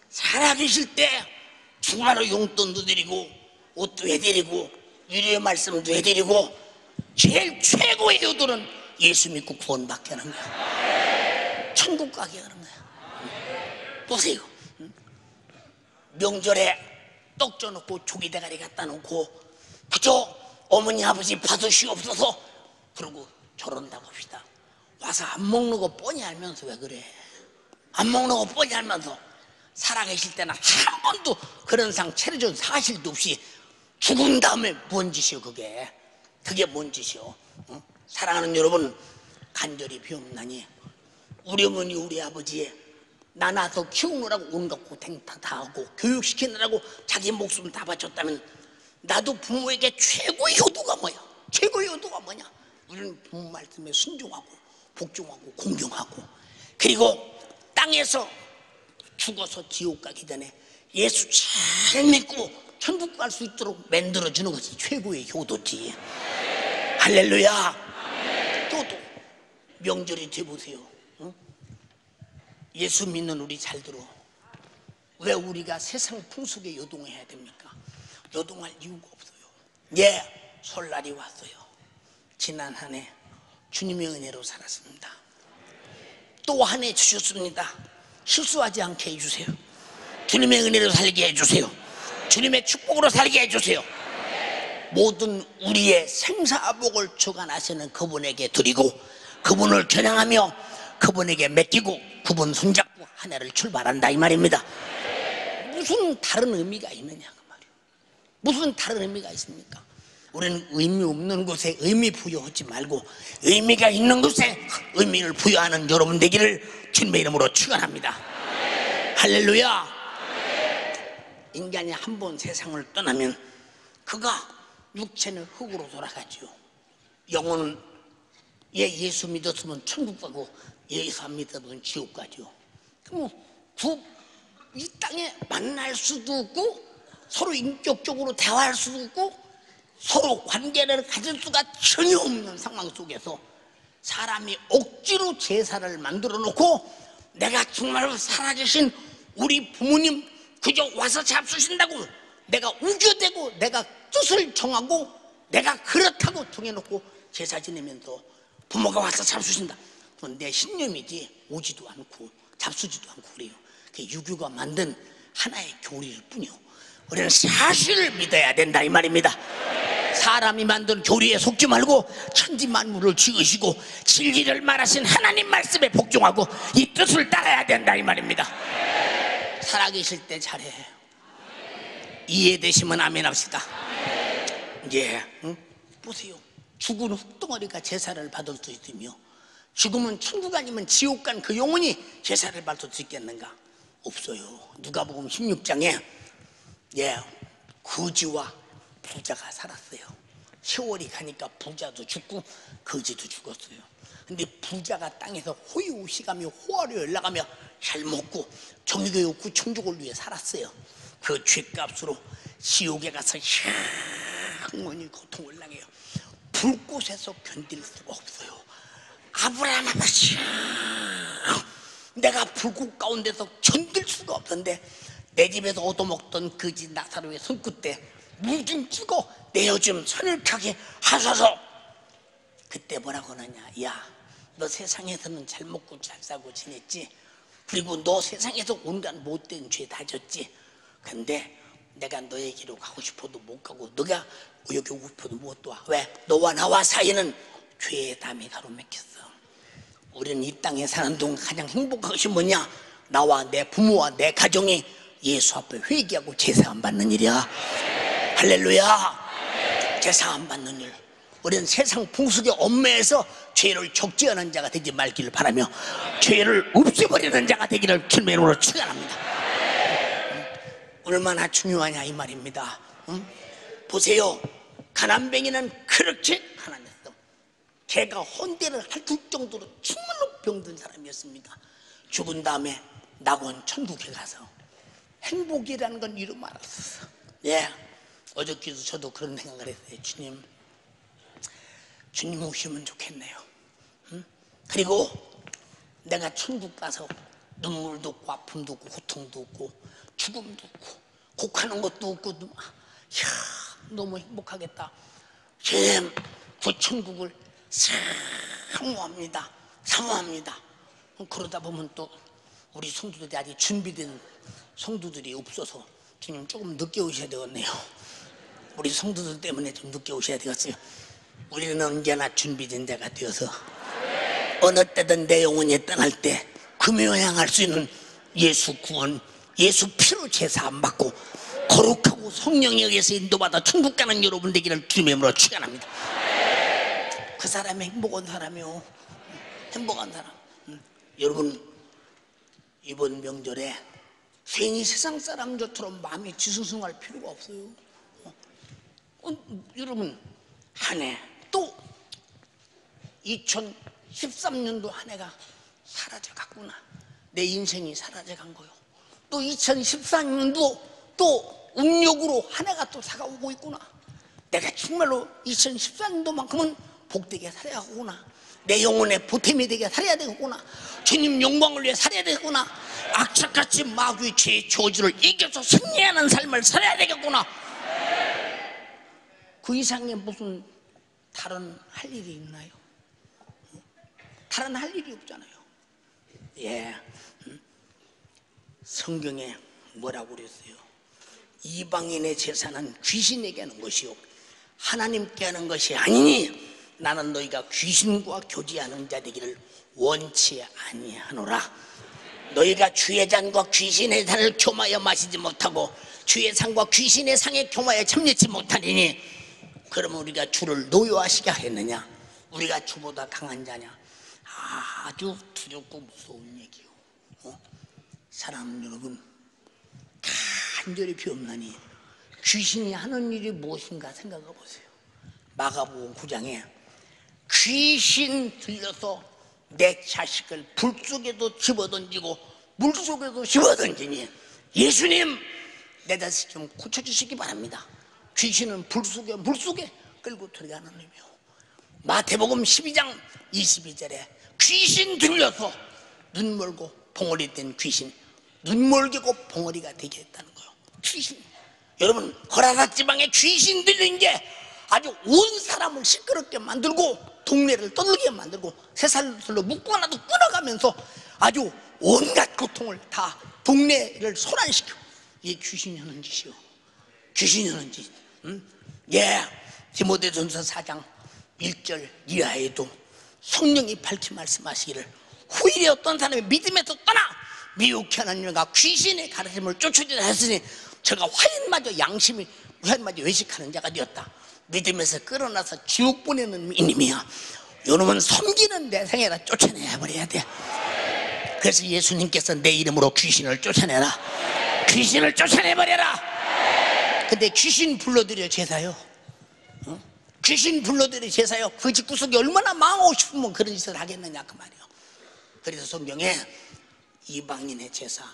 살아계실 때 주말로 용돈도 드리고 옷도 해드리고 위로의 말씀도 해드리고 제일 최고의 효도는 예수 믿고 구원받게 하는 거야. 천국 가게 하는 거야. 보세요. 명절에 떡 쪄놓고 조기 대가리 갖다 놓고 그저 어머니 아버지 받으시옵소서 그러고 저런다고 합시다. 와서 안 먹는 거 뻔히 알면서 왜 그래? 안 먹는 거 뻔히 알면서 살아계실 때는 한 번도 그런 상 차려준 사실도 없이 죽은 다음에 뭔 짓이요 그게? 그게 뭔 짓이요? 사랑하는 여러분, 간절히 비옵나니 우리 어머니 우리 아버지 나 낳아서 키우느라고 온갖 고생 다 하고 교육시키느라고 자기 목숨 다 바쳤다면 나도 부모에게 최고의 효도가 뭐야? 최고의 효도가 뭐냐? 우리는 부모 말씀에 순종하고 복종하고 공경하고 그리고 땅에서 죽어서 지옥 가기 전에 예수 잘 믿고 천국 갈 수 있도록 만들어주는 것이 최고의 효도지. 할렐루야. 또 명절이 돼보세요. 예수 믿는 우리 잘 들어. 왜 우리가 세상 풍속에 요동해야 됩니까? 요동할 이유가 없어요. 예, 설날이 왔어요. 지난 한 해 주님의 은혜로 살았습니다. 또 한 해 주셨습니다. 실수하지 않게 해주세요. 주님의 은혜로 살게 해주세요. 주님의 축복으로 살게 해주세요. 모든 우리의 생사복을 주관하시는 그분에게 드리고 그분을 겨냥하며 그분에게 맡기고 그분 손잡고 한 해를 출발한다 이 말입니다. 무슨 다른 의미가 있느냐 그 말이에요. 무슨 다른 의미가 있습니까? 우리는 의미 없는 곳에 의미 부여하지 말고 의미가 있는 곳에 의미를 부여하는 여러분 되기를 주님의 이름으로 축원합니다. 할렐루야. 인간이 한 번 세상을 떠나면 그가 육체는 흙으로 돌아가죠. 영혼은 예수 믿었으면 천국 가고 예수 안 믿었으면 지옥 가죠. 그럼 이 땅에 만날 수도 없고 서로 인격적으로 대화할 수도 없고 서로 관계를 가질 수가 전혀 없는 상황 속에서 사람이 억지로 제사를 만들어 놓고 내가 정말로 살아계신 우리 부모님 그저 와서 잡수신다고 내가 우겨대고 내가 뜻을 정하고 내가 그렇다고 정해놓고 제사 지내면서 부모가 와서 잡수신다. 그건 내 신념이지 오지도 않고 잡수지도 않고 그래요. 그게 유교가 만든 하나의 교리일 뿐이요. 우리는 사실을 믿어야 된다 이 말입니다. 사람이 만든 교리에 속지 말고 천지 만물을 지으시고 진리를 말하신 하나님 말씀에 복종하고 이 뜻을 따라야 된다 이 말입니다. 살아계실 때 잘해. 이해되시면 아멘 합시다. 예, 보세요. 죽은 흙덩어리가 제사를 받을 수 있으며 죽으면 천국 아니면 지옥 간 그 영혼이 제사를 받을 수 있겠는가? 없어요. 누가복음 16장에 거지와 부자가 살았어요. 세월이 가니까 부자도 죽고 거지도 죽었어요. 근데 부자가 땅에서 호의호식하며 호화를 연락하며 잘 먹고 정의교육 구충족을 위해 살았어요. 그 죄값으로 지옥에 가서 영원히 고통을 당해요. 불꽃에서 견딜 수가 없어요. 아브라함 아버지, 내가 불꽃 가운데서 견딜 수가 없던데 내 집에서 얻어먹던 그 집 나사로의 손끝에 물 좀 주고 내어 좀 선을하게 하소서. 그때 뭐라고 하느냐, 야, 너 세상에서는 잘 먹고 잘 살고 지냈지, 그리고 너 세상에서 온갖 못된 죄 다 졌지. 근데 내가 너에게로 가고 싶어도 못 가고 너가 여기 오고 싶어도 못 와. 왜? 너와 나와 사이는 죄의 담이 가로막혔어. 우리는 이 땅에 사는 동안 가장 행복한 것이 뭐냐? 나와 내 부모와 내 가정이 예수 앞에 회개하고 제사함 받는 일이야. 할렐루야. 제사함 받는 일. 우리는 세상 풍속에 얽매여서 죄를 적재하는 자가 되지 말기를 바라며 죄를 없애버리는 자가 되기를 주님의 이름으로 축원합니다. 얼마나 중요하냐 이 말입니다. 보세요. 가난뱅이는 그렇게 가난했어. 걔가 혼대를 할 정도로 정말로 병든 사람이었습니다. 죽은 다음에 낙원 천국에 가서 행복이라는 건 이름 알았어. 예, 어저께도 저도 그런 생각을 했어요. 주님 오시면 좋겠네요. 그리고 내가 천국 가서 눈물도 없고 아픔도 없고 고통도 없고 죽음도 없고 곡하는 것도 없고, 이야, 너무 행복하겠다. 주님, 그 천국을 사모합니다. 사모합니다. 그러다 보면 또 우리 성도들이 아직 준비된 성도들이 없어서 주님 조금 늦게 오셔야 되겠네요. 우리 성도들 때문에 좀 늦게 오셔야 되겠어요. 우리는 언제나 준비된 자가 되어서 어느 때든 내 영혼이 떠날 때 금요향할 수 있는 예수 구원, 예수 피로 제사 안 받고 거룩하고 성령에 의해서 인도받아 천국 가는 여러분 되기를 주님의 이름으로 축원합니다. 그 사람이 행복한 사람이요. 행복한 사람. 여러분, 이번 명절에 괜히 세상 사람들처럼 마음이 지숭숭할 필요가 없어요. 여러분, 한 해 또 2013년도 한 해가 사라져 갔구나. 내 인생이 사라져 간 거요. 또 2014년도 또 음력으로 한 해가 또 다가오고 있구나. 내가 정말로 2014년도만큼은 복되게 살아야 하구나. 내 영혼의 보탬이 되게 살아야 되겠구나. 주님 영광을 위해 살아야 되겠구나. 악착같이 마귀의 죄의 저주를 이겨서 승리하는 삶을 살아야 되겠구나. 그 이상의 무슨 다른 할 일이 있나요? 다른 할 일이 없잖아요. 예, 성경에 뭐라고 그랬어요? 이방인의 제사는 귀신에게 하는 것이요 하나님께 하는 것이 아니니 나는 너희가 귀신과 교제하는 자 되기를 원치 아니하노라. 너희가 주의 잔과 귀신의 잔을 겸하여 마시지 못하고 주의 상과 귀신의 상에 겸하여 참여치 못하리니 그러면 우리가 주를 노여하시게 하겠느냐? 우리가 주보다 강한 자냐? 아주 두렵고 무서운 얘기요. 사람 여러분, 간절히 비옵나니 귀신이 하는 일이 무엇인가 생각해 보세요. 마가복음 9장에 귀신 들려서 내 자식을 불 속에도 집어던지고 물 속에도 집어던지니 예수님 내 자식 좀 고쳐주시기 바랍니다. 귀신은 불 속에 물 속에 끌고 들어가는 의미요. 마태복음 12장 22절에 귀신 들려서 눈 멀고 봉어리 된 귀신, 눈 멀게고 봉어리가 되게 했다는 거예요. 귀신. 여러분, 거라사 지방에 귀신 들린 게 아주 온 사람을 시끄럽게 만들고 동네를 떠들게 만들고 새살로 묶고 하나도 끊어가면서 아주 온갖 고통을 다 동네를 소란시켜. 이게 귀신이 하는 짓이요. 귀신이 하는 짓. 예, 디모데전서 4장 1절 이하에도 성령이 밝히 말씀하시기를 후일에 어떤 사람이 믿음에서 떠나 미혹해 하는 일과 귀신의 가르침을 쫓으려 했으니 저가 화인마저 양심이 화인마저 외식하는 자가 되었다. 믿음에서 끌어나서 지옥 보내는 이님이야. 요놈은 섬기는 대상에다 쫓아내야 버려야 돼. 그래서 예수님께서 내 이름으로 귀신을 쫓아내라. 귀신을 쫓아내버려라. 근데 귀신 불러들여 제사요. 귀신 불러들여 제사요. 그 집구석이 얼마나 망하고 싶으면 그런 짓을 하겠느냐 그 말이요. 그래서 성경에 이방인의 제사,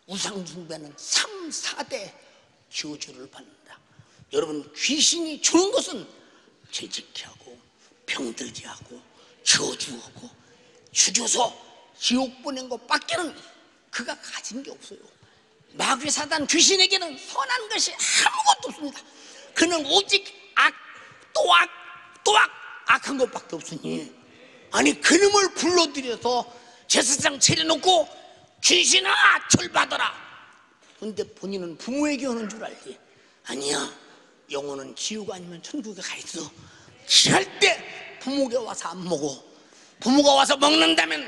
우상 숭배는 3, 4대 저주를 받는다. 여러분, 귀신이 주는 것은 죄짓게 하고 병들게 하고 저주하고 죽여서 지옥 보낸 것밖에는 그가 가진 게 없어요. 마귀 사단 귀신에게는 선한 것이 아무것도 없습니다. 그는 오직 악, 또 악, 또 악, 악한 것밖에 없으니, 아니 그놈을 불러들여서 제사장 차려놓고 귀신아 절받아라. 근데 본인은 부모에게 오는 줄 알지. 아니야, 영혼은 지옥 아니면 천국에 가 있어. 절대 부모가 와서 안 먹어. 부모가 와서 먹는다면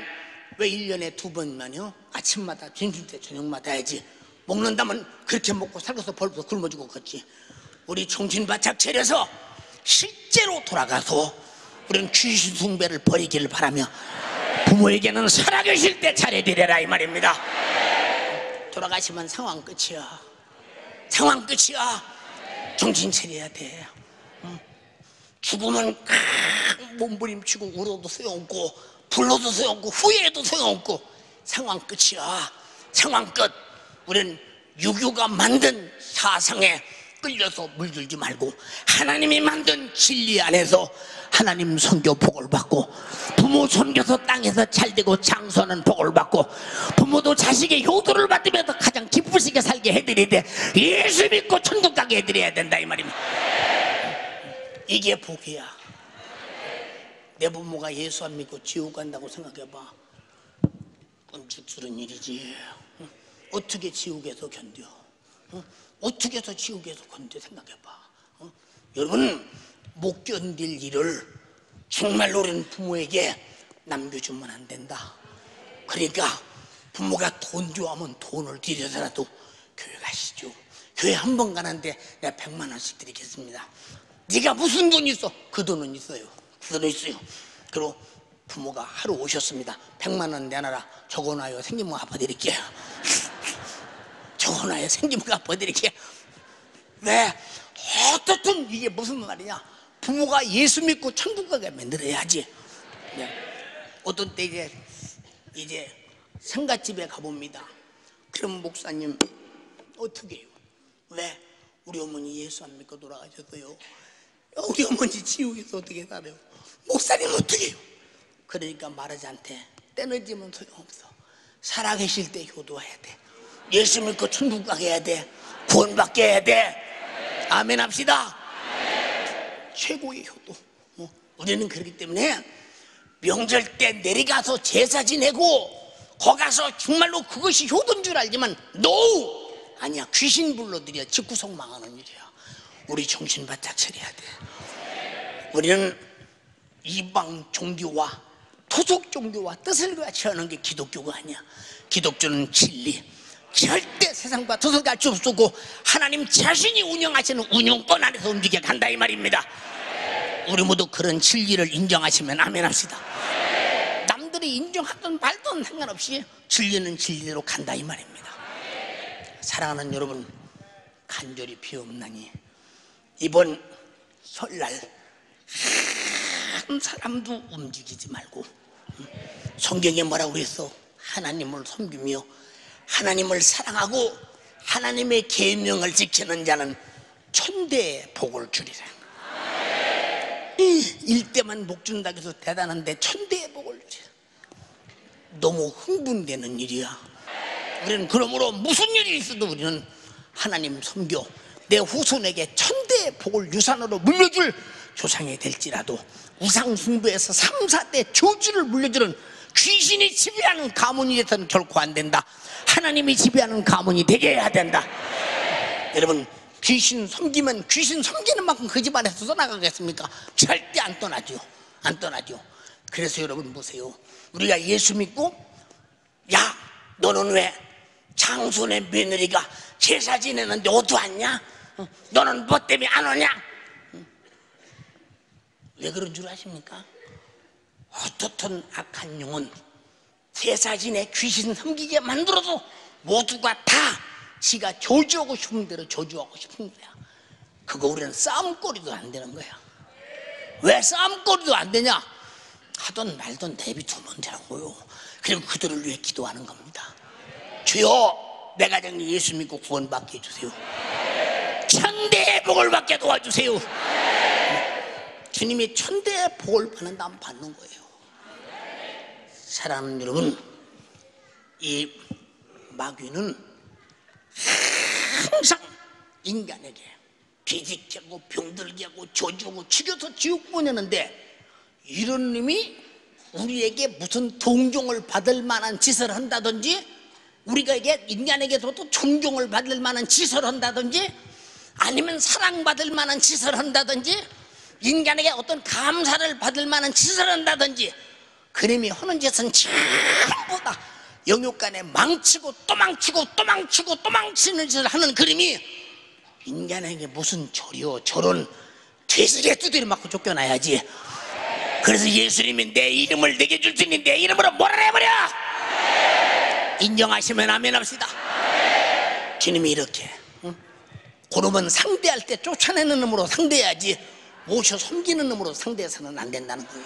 왜 1년에 2번만요? 아침마다 점심 때 저녁마다 해야지. 먹는다면 그렇게 먹고 살고서 벌써 굶어 죽었겠지. 우리 정신 바짝 차려서 실제로 돌아가서 우리는 귀신 숭배를 버리기를 바라며 부모에게는 살아계실 때 잘해드려라 이 말입니다. 돌아가시면 상황 끝이야. 상황 끝이야. 정신 차려야 돼. 죽으면 몸부림치고 울어도 소용없고 불러도 소용없고 후회해도 소용없고 상황 끝이야. 상황 끝. 우리는 유교가 만든 사상에 끌려서 물들지 말고 하나님이 만든 진리 안에서 하나님 선교 복을 받고 부모 섬겨서 땅에서 잘되고 장수하는 복을 받고 부모도 자식의 효도를 받으면서 가장 기쁘시게 살게 해드려야 돼. 예수 믿고 천국 가게 해드려야 된다 이 말입니다. 이게 복이야. 내 부모가 예수 안 믿고 지옥 간다고 생각해봐. 끔찍스러운 일이지. 어떻게 지옥에서 견뎌? 어떻게 해서 지옥에서 견뎌? 생각해봐. 여러분, 못 견딜 일을 정말로 우리는 부모에게 남겨주면 안 된다. 그러니까 부모가 돈 좋아하면 돈을 들여서라도 교회 가시죠. 교회 한 번 가는데 내가 100만 원씩 드리겠습니다. 네가 무슨 돈이 있어? 그 돈은 있어요. 그 돈은 있어요. 그리고 부모가 하루 오셨습니다. 100만 원 내놔라. 적어놔요. 생기면 갚아드릴게요. 적어놔요. 생기면 갚아드릴게요. 왜? 어떻든 이게 무슨 말이냐? 부모가 예수 믿고 천국 가게 만들어야지. 네. 어떤 때 이제 상갓집에 가봅니다. 그럼 목사님 어떻게 해요? 왜? 우리 어머니 예수 안 믿고 돌아가셨어요. 우리 어머니 지옥에서 어떻게 살아요? 목사님 어떻게 해요? 그러니까 말하지 않대. 떼어지면 소용없어. 살아계실 때 효도해야 돼. 예수 믿고 천국 가게 해야 돼. 구원받게 해야 돼. 아멘 합시다. 최고의 효도. 우리는 그렇기 때문에 명절 때 내려가서 제사 지내고 거기 가서 정말로 그것이 효도인 줄 알지만 노! 아니야. 귀신 불러들여 집구석 망하는 일이야. 우리 정신 바짝 차려야 돼. 우리는 이방 종교와 토속 종교와 뜻을 같이 하는 게 기독교가 아니야. 기독교는 진리. 절대 세상과 뜻을 같이 없었고 하나님 자신이 운영하시는 운영권 안에서 움직여 간다 이 말입니다. 우리 모두 그런 진리를 인정하시면 아멘 합시다. 남들이 인정하든 말든 상관없이 진리는 진리대로 간다 이 말입니다. 사랑하는 여러분, 간절히 비옵나니 이번 설날 한 사람도 움직이지 말고 성경에 뭐라고 했어? 하나님을 섬기며 하나님을 사랑하고 하나님의 계명을 지키는 자는 천대의 복을 주리라. 일대만 복 준다고 해서 대단한데 천대의 복을 주리라. 너무 흥분되는 일이야. 우리는 그러므로 무슨 일이 있어도 우리는 하나님 섬겨 내 후손에게 천대의 복을 유산으로 물려줄 조상이 될지라도 우상 숭배에서 3, 4대 저주를 물려주는 귀신이 지배하는 가문이 돼서는 결코 안 된다. 하나님이 지배하는 가문이 되게 해야 된다. 여러분, 귀신 섬기면 귀신 섬기는 만큼 그 집안에서 떠나가겠습니까? 절대 안 떠나죠. 안 떠나죠. 그래서 여러분 보세요. 우리가 예수 믿고 야 너는 왜 장손의 며느리가 제사 지내는데 어디 왔냐? 너는 뭐 때문에 안 오냐? 왜 그런 줄 아십니까? 어떻든 악한 영은 제사 지내 귀신 섬기게 만들어도 모두가 다 지가 저주하고 싶은 대로 저주하고 싶은 거야. 그거 우리는 싸움거리도 안 되는 거야. 왜 싸움거리도 안 되냐? 하던 말던 내비두면 되는 거요. 그리고 그들을 위해 기도하는 겁니다. 주여 내 가정이 예수 믿고 구원받게 해주세요. 복을 받게 도와주세요. 주님이 천대의 복을 받는다면 받는 거예요. 사랑하는 여러분, 이 마귀는 항상 인간에게 뒤집게 하고 병들게 하고 저주하고 죽여서 지옥 보내는데, 이런 놈이 우리에게 무슨 동경을 받을 만한 짓을 한다든지, 우리가 인간에게서도 존경을 받을 만한 짓을 한다든지, 아니면 사랑받을 만한 짓을 한다든지, 인간에게 어떤 감사를 받을 만한 짓을 한다든지, 그놈이 하는 짓은 전부 다 영육간에 망치고 또 망치고 또 망치고 또 망치는 짓을 하는 그림이, 인간에게 무슨 저런 돼지개 두드려 맞고 쫓겨나야지. 그래서 예수님이 내 이름을 내게 줄 테니 내 이름으로 몰아내버려! 인정하시면 아멘 합시다. 주님이 이렇게, 그러면 상대할 때 쫓아내는 놈으로 상대해야지, 모셔 섬기는 놈으로 상대해서는 안 된다는 거예요.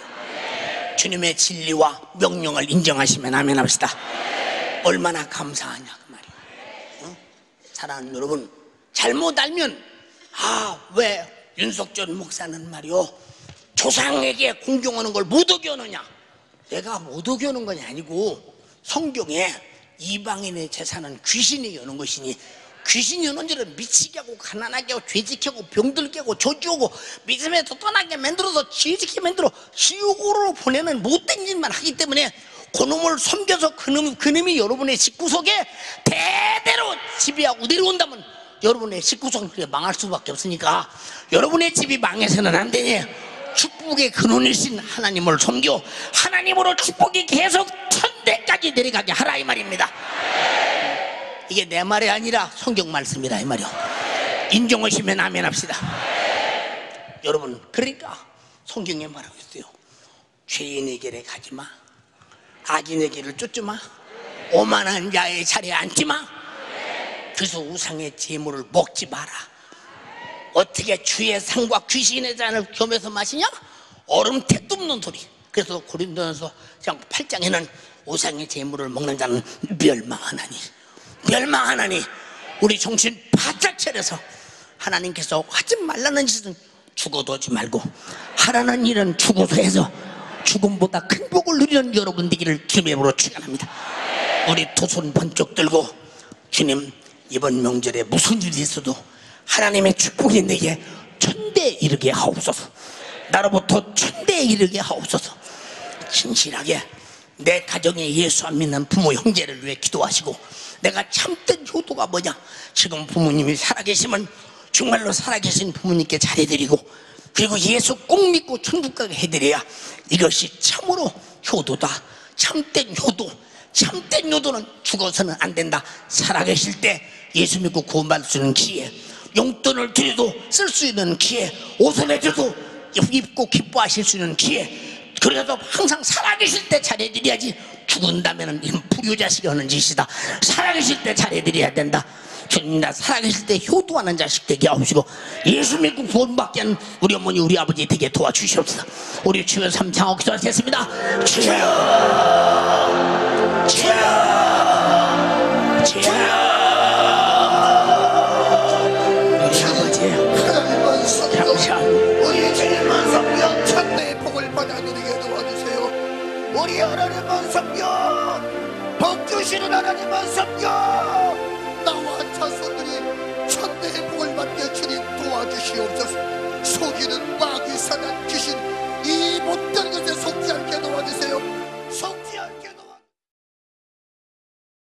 주님의 진리와 명령을 인정하시면 아멘 합시다. 얼마나 감사하냐 그 말이에요. 사랑하는 여러분, 잘못 알면, 왜 윤석전 목사는 말이요, 조상에게 공경하는 걸 못 어겨느냐. 내가 못 어겨는 건 아니고, 성경에 이방인의 제사는 귀신이 여는 것이니, 귀신이 여는 줄은 미치게 하고 가난하게 하고 죄짓게 하고 병들게 하고 저주하고 믿음에서 떠나게 만들어서 죄짓게 만들어 지옥으로 보내는 못된 짓만 하기 때문에, 그놈을 섬겨서 그놈이 여러분의 집구석에 대대로 지배하고 내려온다면 여러분의 집구석은 망할 수밖에 없으니까, 여러분의 집이 망해서는 안 되니 축복의 근원이신 하나님을 섬겨 하나님으로 축복이 계속 천대까지 내려가게 하라 이 말입니다. 이게 내 말이 아니라 성경 말씀이라 이 말이요. 인정하시면 아멘 합시다. 여러분, 그러니까 성경에 말하고 있어요. 죄인의 길에 가지 마, 악인의 길을 쫓지 마, 오만한 자의 자리에 앉지 마, 그래서 우상의 제물을 먹지 마라. 어떻게 주의 상과 귀신의 잔을 겸해서 마시냐? 얼음 택도 없는 소리. 그래서 고린도전서 8장에는 우상의 제물을 먹는 자는 멸망하나니, 멸망하나니, 우리 정신 바짝 차려서 하나님께서 하지 말라는 짓은 죽어도 하지 말고, 하라는 일은 죽어서 해서 죽음보다 큰 복을 누리는 여러분 되기를 주님의 이름으로 축원합니다. 우리 두 손 번쩍 들고, 주님, 이번 명절에 무슨 일이 있어도 하나님의 축복이 내게 천대에 이르게 하옵소서. 나로부터 천대에 이르게 하옵소서. 진실하게 내 가정에 예수 안 믿는 부모 형제를 위해 기도하시고, 내가 참된 효도가 뭐냐, 지금 부모님이 살아계시면 정말로 살아계신 부모님께 잘해드리고, 그리고 예수 꼭 믿고 천국 가게 해드려야 이것이 참으로 효도다. 참된 효도. 참된 효도는 죽어서는 안 된다. 살아계실 때 예수 믿고 구원받을 수 있는 기회, 용돈을 드려도 쓸 수 있는 기회, 옷을 해줘도 입고 기뻐하실 수 있는 기회, 그래도 항상 살아계실 때 잘해드려야지. 죽은다면 불효자식이 하는 짓이다. 살아계실 때 잘해드려야 된다. 주님, 나 살아계실 때 효도하는 자식 되게 하옵시고, 예수 믿고 구원받게 하는 우리 어머니 우리 아버지 되게 도와주시옵소서. 우리 주여 삼창하고 기도하겠습니다. 주여, 주여, 주여. 우리 아버지 하나님만 섬겨 감사합니다. 우리 주님만 섬겨 천대의 복을 받아들이게 도와주세요. 우리 하나님만 섬겨 복 주시는 하나님만 섬겨 나와 자손들이 천대의 복을 받게 주님 도와주시옵소서. 속이는 마귀 사단 귀신 이 못된 것에 속지 않게 도와주세요. 속지 않게